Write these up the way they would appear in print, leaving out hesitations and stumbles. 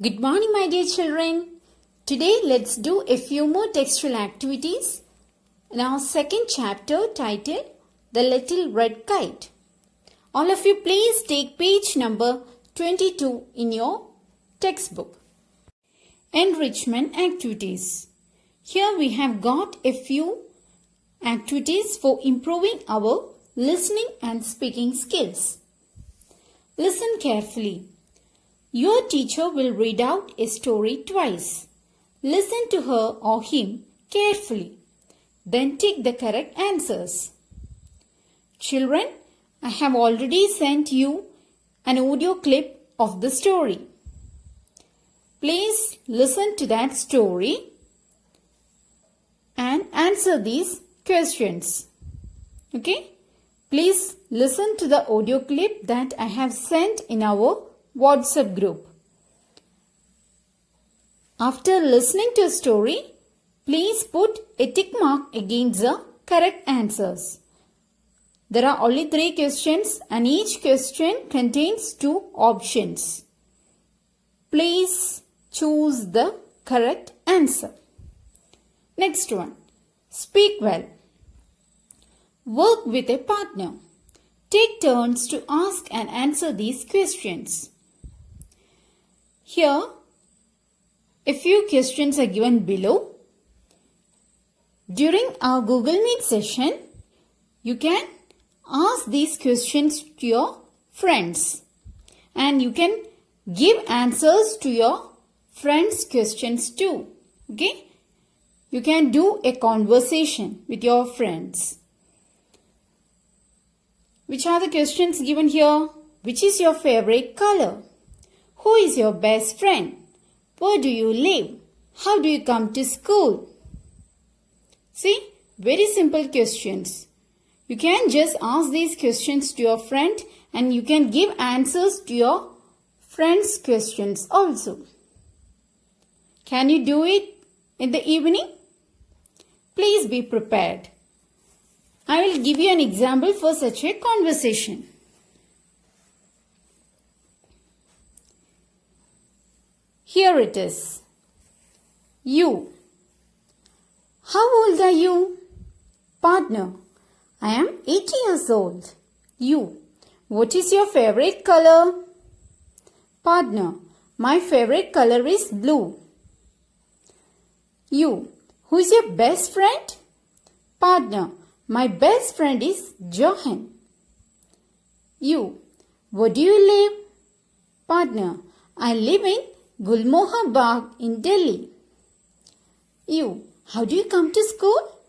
Good morning, my dear children. Today, let's do a few more textual activities in our second chapter titled The Little Red Kite. All of you, please take page number 22 in your textbook. Enrichment activities. Here we have got a few activities for improving our listening and speaking skills. Listen carefully. Your teacher will read out a story twice. Listen to her or him carefully. Then take the correct answers. Children, I have already sent you an audio clip of the story. Please listen to that story and answer these questions. Okay? Please listen to the audio clip that I have sent in our WhatsApp group. After listening to a story, please put a tick mark against the correct answers. There are only 3 questions and each question contains 2 options. Please choose the correct answer. Next one. Speak well. Work with a partner. Take turns to ask and answer these questions. Here, a few questions are given below. During our Google Meet session, you can ask these questions to your friends and you can give answers to your friends' questions too. Okay? You can do a conversation with your friends. Which are the questions given here? Which is your favorite color? Who is your best friend? Where do you live? How do you come to school? See, very simple questions. You can just ask these questions to your friend and you can give answers to your friend's questions also. Can you do it in the evening? Please be prepared. I will give you an example for such a conversation. Here it is. You. How old are you? Partner. I am 80 years old. You. What is your favorite color? Partner. My favorite color is blue. You. Who is your best friend? Partner. My best friend is Johan. You. Where do you live? Partner. I live in Gulmohar Bagh in Delhi. You. How do you come to school?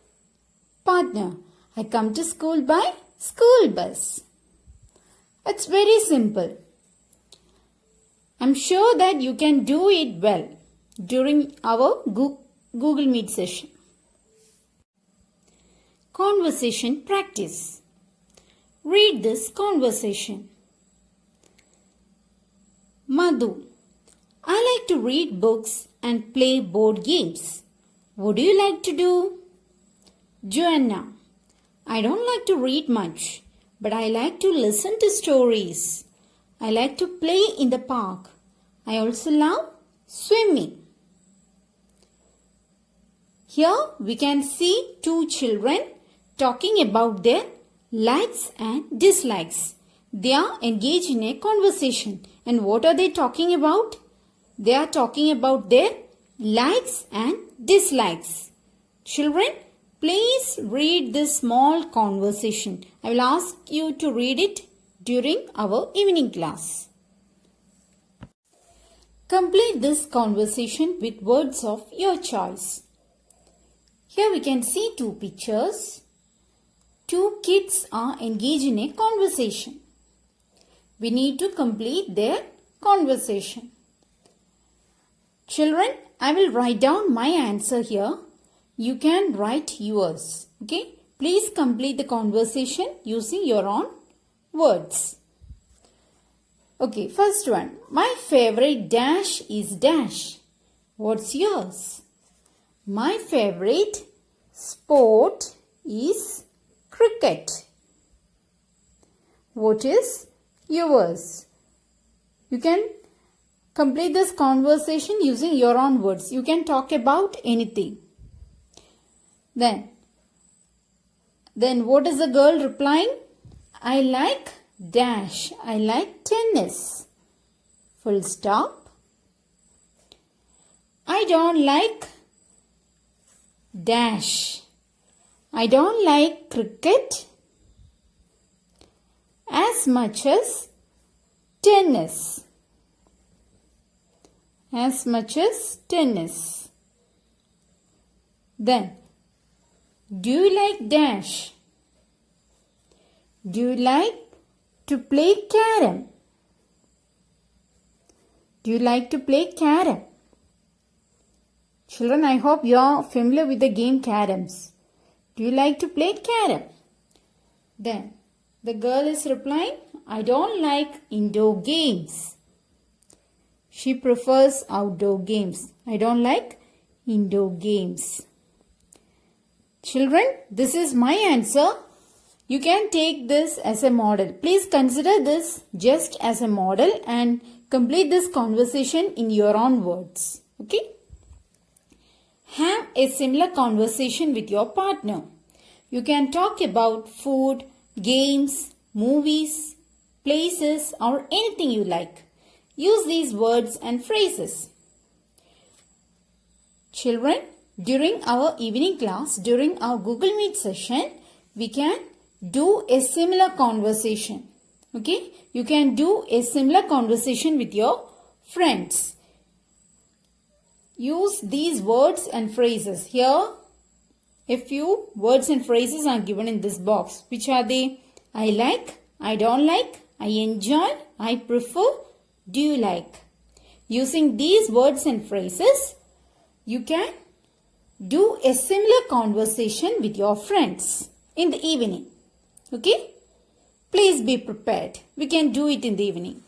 Partner. I come to school by school bus. It's very simple. I'm sure that you can do it well during our Google Meet session. Conversation practice. Read this conversation. Madhu. I like to read books and play board games. What do you like to do? Joanna. I don't like to read much, but I like to listen to stories. I like to play in the park. I also love swimming. Here we can see 2 children talking about their likes and dislikes. They are engaged in a conversation. And what are they talking about? They are talking about their likes and dislikes. Children, please read this small conversation. I will ask you to read it during our evening class. Complete this conversation with words of your choice. Here we can see 2 pictures. 2 kids are engaged in a conversation. We need to complete their conversation. Children, I will write down my answer here. You can write yours. Okay? Please complete the conversation using your own words. Okay, first one. My favorite dash is dash. What's yours? My favorite sport is cricket. What is yours? You can Complete this conversation using your own words. You can talk about anything. Then what is the girl replying? I like dash. I like tennis. Full stop. I don't like dash. I don't like cricket as much as tennis. As much as tennis. Then, do you like dash? Do you like to play carom? Do you like to play carom? Children, I hope you are familiar with the game caroms. Do you like to play carom? Then, the girl is replying, I don't like indoor games. She prefers outdoor games. I don't like indoor games. Children, this is my answer. You can take this as a model. Please consider this just as a model and complete this conversation in your own words. Okay? Have a similar conversation with your partner. You can talk about food, games, movies, places, or anything you like. Use these words and phrases. Children, during our evening class, during our Google Meet session, we can do a similar conversation. Okay? You can do a similar conversation with your friends. Use these words and phrases. Here, a few words and phrases are given in this box. Which are they? I like, I don't like, I enjoy, I prefer, do you like? Using these words and phrases, you can do a similar conversation with your friends in the evening. Okay? Please be prepared. We can do it in the evening.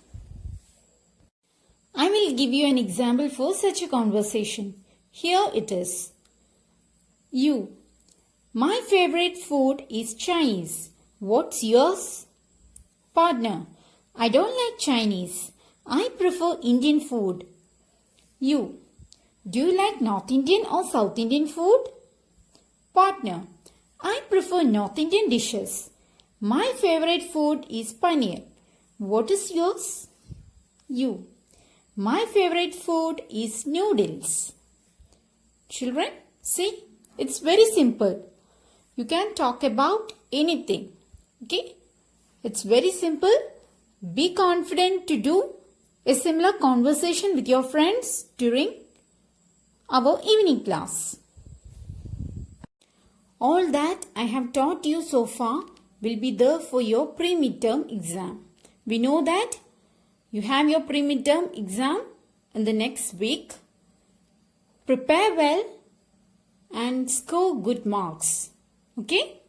I will give you an example for such a conversation. Here it is. You. My favorite food is Chinese. What's yours? Partner. I don't like Chinese. I prefer Indian food. You. Do you like North Indian or South Indian food? Partner. I prefer North Indian dishes. My favorite food is paneer. What is yours? You. My favorite food is noodles. Children, see, it's very simple. You can talk about anything. Okay? It's very simple. Be confident to do a similar conversation with your friends during our evening class. All that I have taught you so far will be there for your pre-midterm exam. We know that you have your pre-midterm exam in the next week. Prepare well and score good marks. Okay?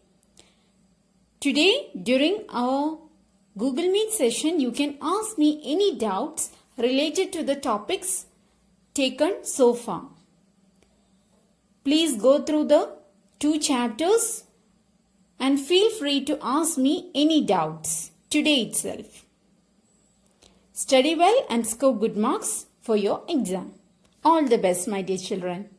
Today, during our Google Meet session, you can ask me any doubts related to the topics taken so far. Please go through the 2 chapters and feel free to ask me any doubts today itself. Study well and score good marks for your exam. All the best, my dear children.